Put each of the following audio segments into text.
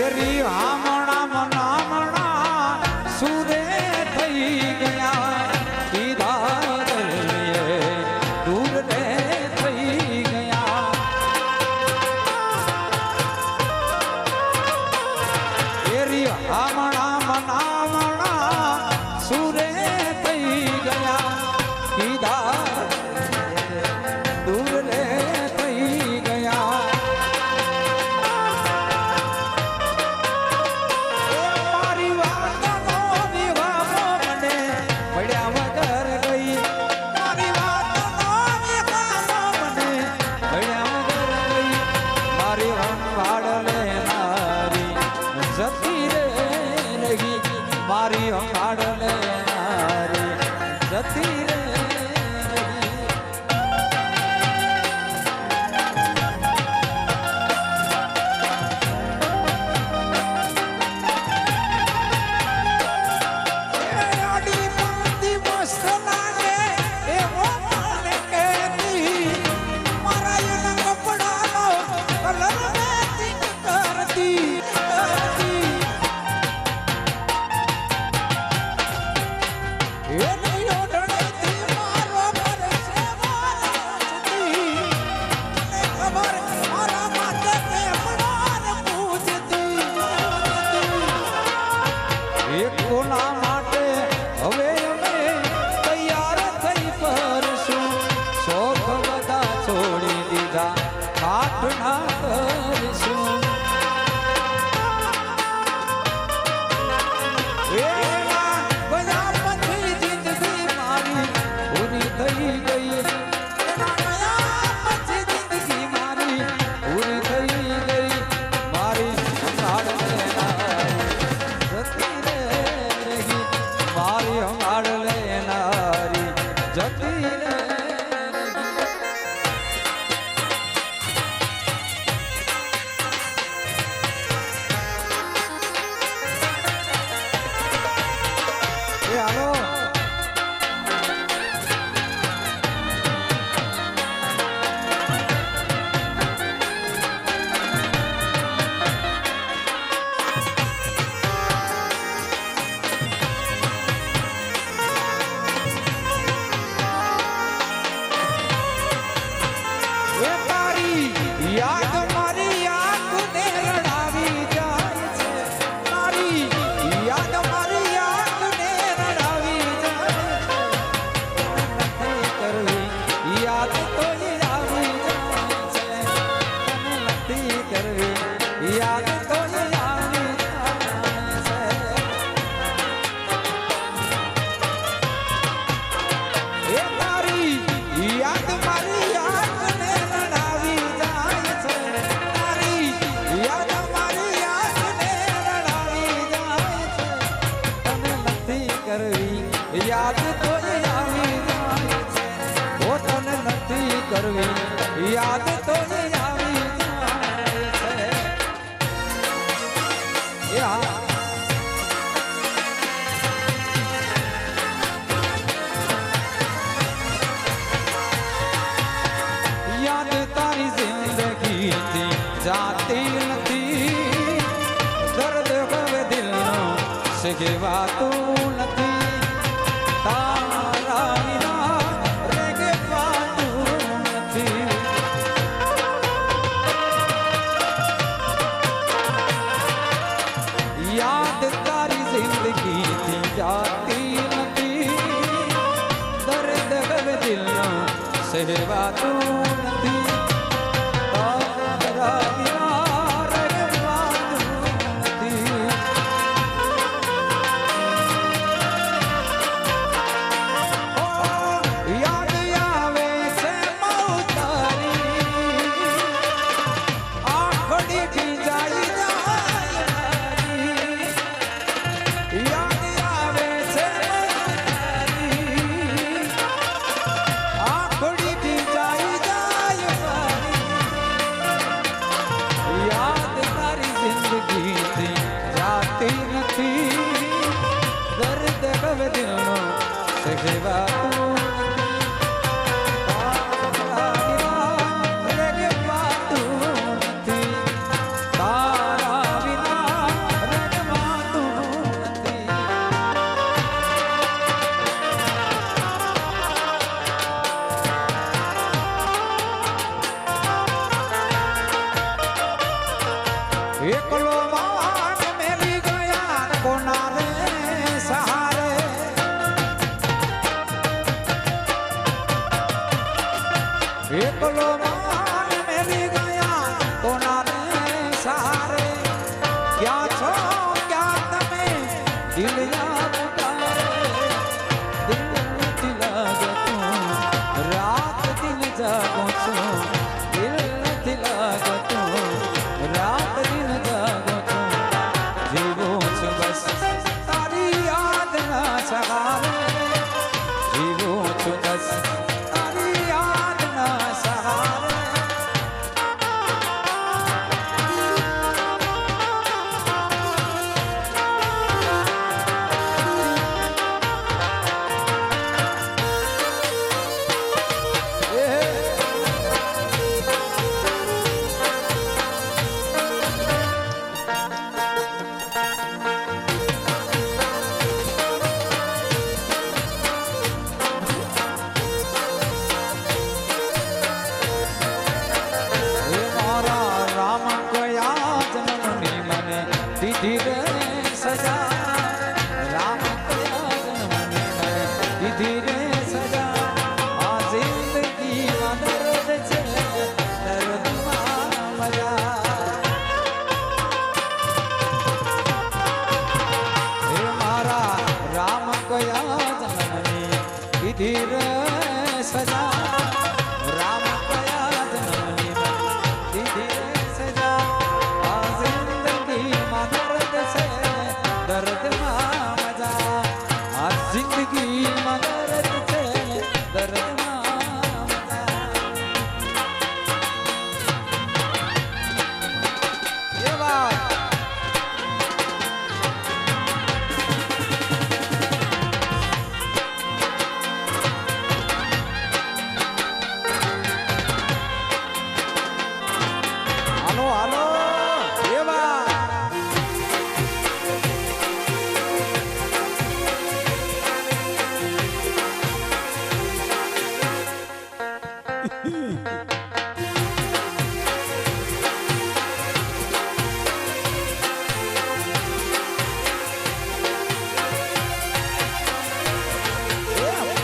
એરી હામણા મનામણા સુરે થઈ ગયા કીધા દૂર રે થઈ ગયા એરી હામણા મનામણા સુરે થઈ ગયા કીધા દૂર રે થઈ ગયા મારી હંગાડ લેનારી જતી રે કોના માટે હવે અમે તૈયાર થઈ પરશું શોખ બધા છોડી દીધા કાઠ ના કરશું બધા પછી જિંદગી મારી પૂરી થઈ ગઈ પછી જિંદગી મારી પૂરી થઈ ગઈ મારી સંભાળ મારી હંગાડ લેનારી જતી રે હાલો યાદ મારી યાદને રડાવી જાય છે મારી યાદ મારી યાદને રડાવી જાય છે નથી કરવી યાદ તો આવી જાય છે નથી કરવી યાદ તો આવી જાય છે એ મારી યાદ મારી યાદને રડાવી જાય છે મારી યાદ મારી યાદને રડાવી જાય છે તને નથી કરવી યાદ તો આવી જાય છે ઓ તને નથી કરવી યાદ તો આવી જાય છે યાદ તારી જિંદગીથી જાતી નથી દર્દ હવે દિલનો શીખવાતું નથી તારા વિના રેગવાતું નથી યાદ તારી જિંદગીથી જાતી નથી દર્દ હવે દિલનો સહેવાતું નથી તારા વિના રહેવાતું નથી યાદ આવે છે બહુ તારી આંખડી ભીંજાઈ જાય યાદ આવે છે આંખડી ભીંજાઈ એકલો વાન મેલી ગયા કોના રે સહારે એકલો વાન મેલી ગયા કોના રે સહારે ક્યાં છો ક્યાં તમે દિલયા પુકારે દિલ નથી લાગતું રાત દિલ જાગો છો દિલ નથી લાગતું રાત દિન જાગો છો જીવો છો બસ તારી યાદ ના સહારે જીવો છો બસ તારી યાદ ના સહારે દીધી રે સજા રામ કયા જન્મની મને દીધી રે સજા આ જિંદગીમાં દર્દ છે દર્દમાં મજા હે મારા રામ કયા જન્મની દીધી રે સજા રામ કયા જન્મની મને દીધી રે સજા આ જિંદગીમાં દર્દ છે દર્દમાં મજા આ જિંદગીમાં દર્દ છે દર્દમાં મજા એ વાત હાલો હાલો એ વાત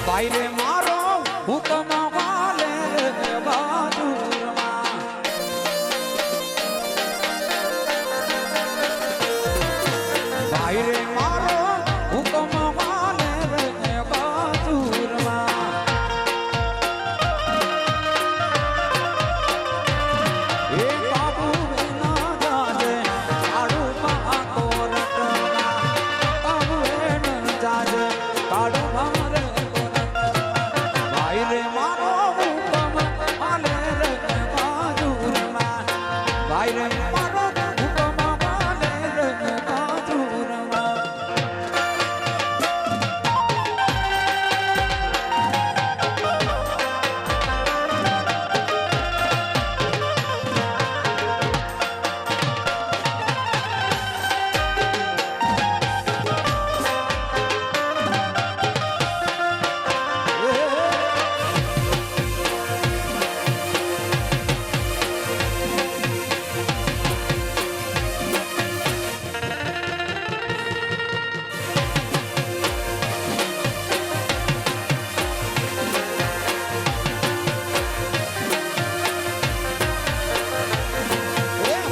ભાઈ રે મારો હુકમ વાલે રે બહાદુરમાં ભાઈ રે મારો હુકમ વાલે રે બહાદુરમાં એ બાબુ ના જાજે કાળું માં કોરટના બાબુ ન જાજે કાળું મારે ભાઈ રે મારો હુકમ વાલે રે બહાદુરમાં ભાઈ રે મારો હુકમ વાલે રે બહાદુરમાં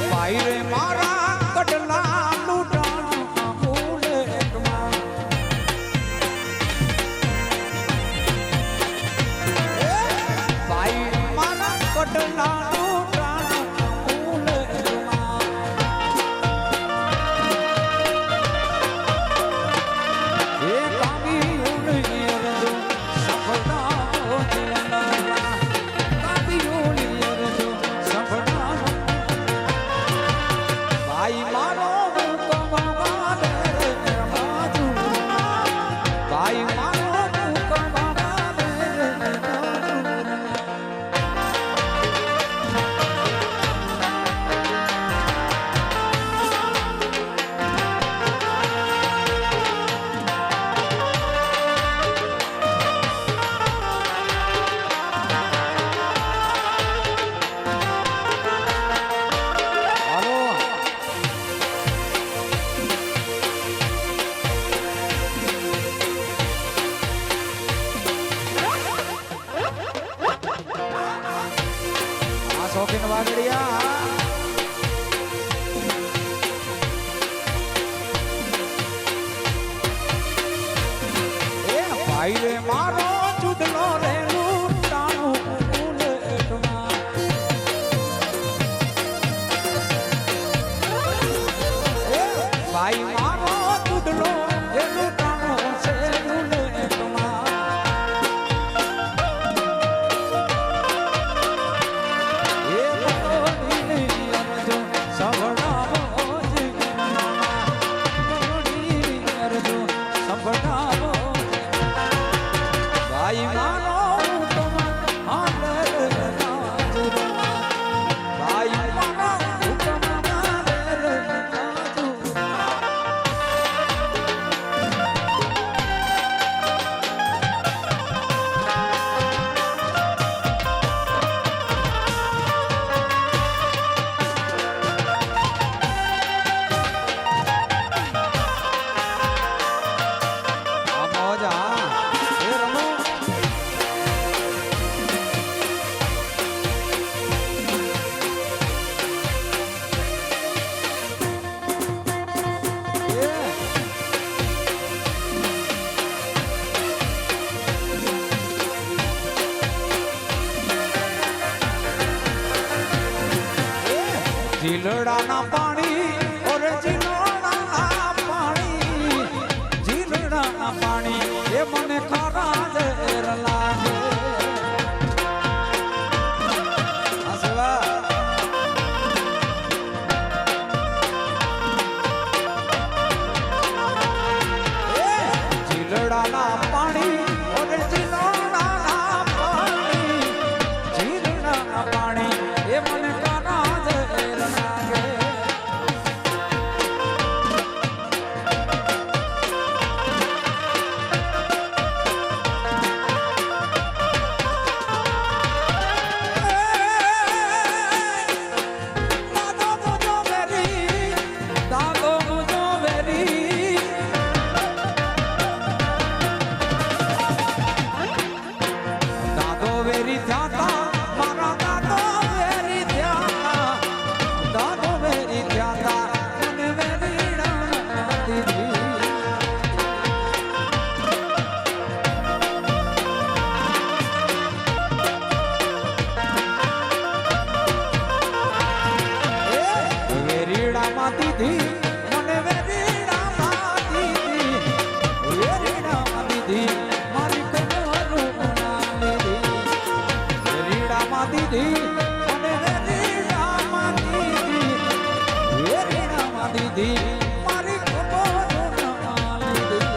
ભાઈ રે મારા કડલા લૂંટાણા મુલેકમાં ભાઈ મારા કડલા લૂંટાણા મુલેકમાં એ કામી ઉડી રજો સફળતા જીવનમાં કામી ઉડી રજો સફળતા ભાઈ મારો દૂધલો એનું કાનો છે બુલેટમાં એ મોડીની અરજો સવડાવો મોડીની અરજો સવડાવો ભાઈ મારો જીલડાના પાણી ઓરે જીલડાના પાણી જીલડાના પાણી એ મને ખારા ઝેર લાગે આસવા જીલડાના પાણી ઓરે જીલડાના પાણી જીલડાના પાણી એ મને ખારા ઝેર લાગે દીધી મને વેરીડામાં દીધી વેરીડામાં દીધી મારી કમરું ના લીધી વેરીડામાં દીધી મને વેરીડામાં દીધી વેરીડામાં દીધી મારી કમરું ના લીધી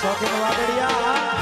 શોખીન વાદળિયા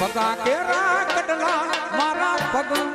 પગા કેરા કડલા મારા પગમાં